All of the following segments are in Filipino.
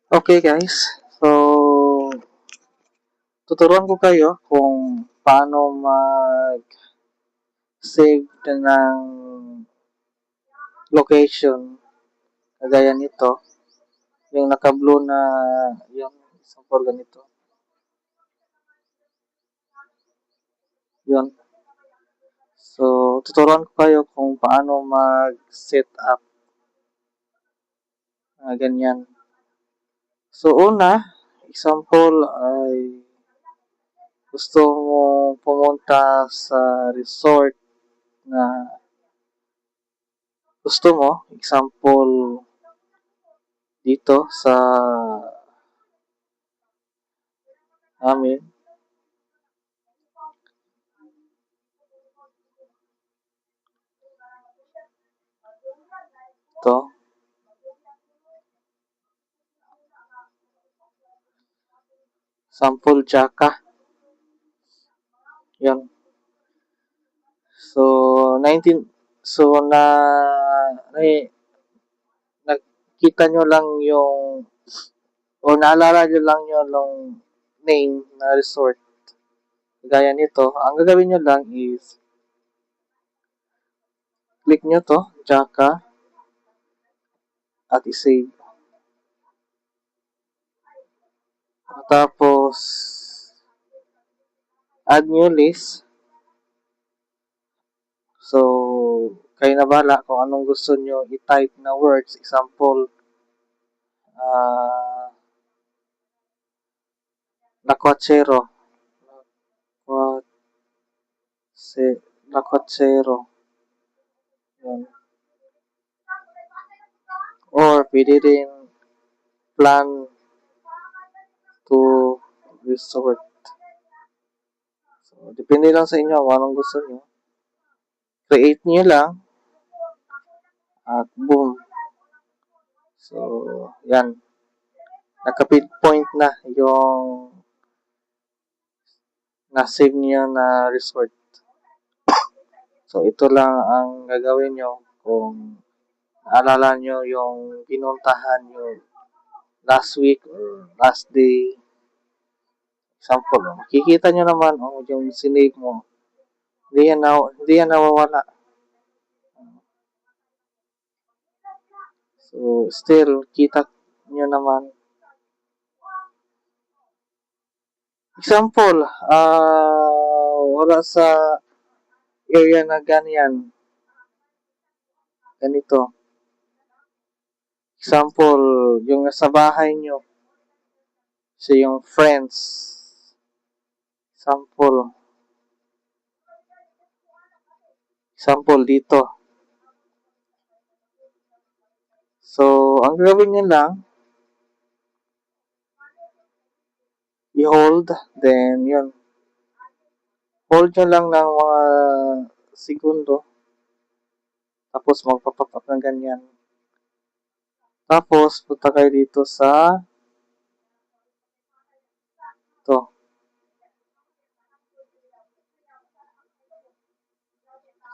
Okay guys, so tuturuan ko kayo kung paano mag-save ng location kagaya nito, yung naka-blue na yung sample ganito. Yun. So, tuturuan ko kayo kung paano mag-set up ganyan. So, una, example ay gusto mo pumunta sa resort na gusto mo, example dito sa amin, to, sample Jaka. Yan. So, 19, so nakita nyo lang yung, o naalala nyo lang yung name na resort. Gaya nito, ang gagawin nyo lang is, click nyo to, Jaka, at i-save. Tapos, add new list. So, kayo na bala kung anong gusto nyo i-type na words. Example, Lakwachero. Lakwachero. Yan. Or, pwede rin plan to resort. So, depende lang sa inyo kung anong gusto nyo. Create nyo lang. At boom. So, yan. Naka-pinpoint na yung na-save niyo na resort. So, ito lang ang gagawin nyo kung naalala nyo yung pinuntahan nyo last week or last day. Example, makikita nyo naman yung sinave mo. Hindi yan nawawala. So, still, kita nyo naman. Example, wala sa area na ganyan. Ganito. Example, yung nasa bahay nyo. So, yung friends. Example. Example dito. So, ang gagawin nyo lang, i-hold, then yun. Hold nyo lang ng mga segundo. Tapos, magpapop up ng ganyan. Tapos, punta kayo dito sa to.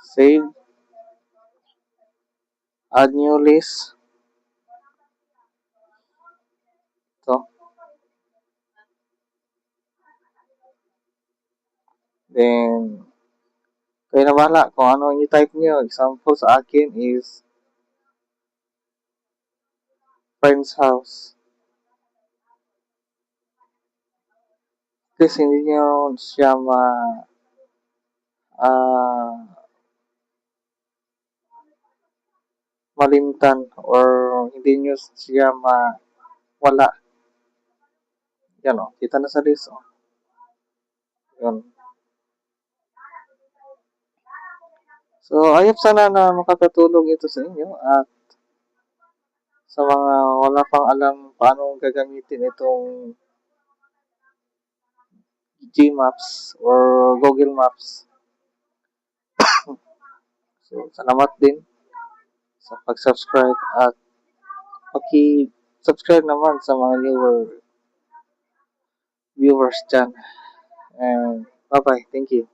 Save. Add new list. To. Then, kayo na bahala kung ano yung type nyo. Example sa akin is friend's house. Kasi hindi nyo siya malimtan or hindi nyo siya wala. Yan o, kita na sa list o. Yan. So, ayop sana na makakatulong ito sa inyo at sa mga wala pang alam paano gagamitin itong Gmaps or Google Maps. So, salamat din sa pag-subscribe at paki-subscribe naman sa mga newer viewers dyan. And bye-bye. Thank you.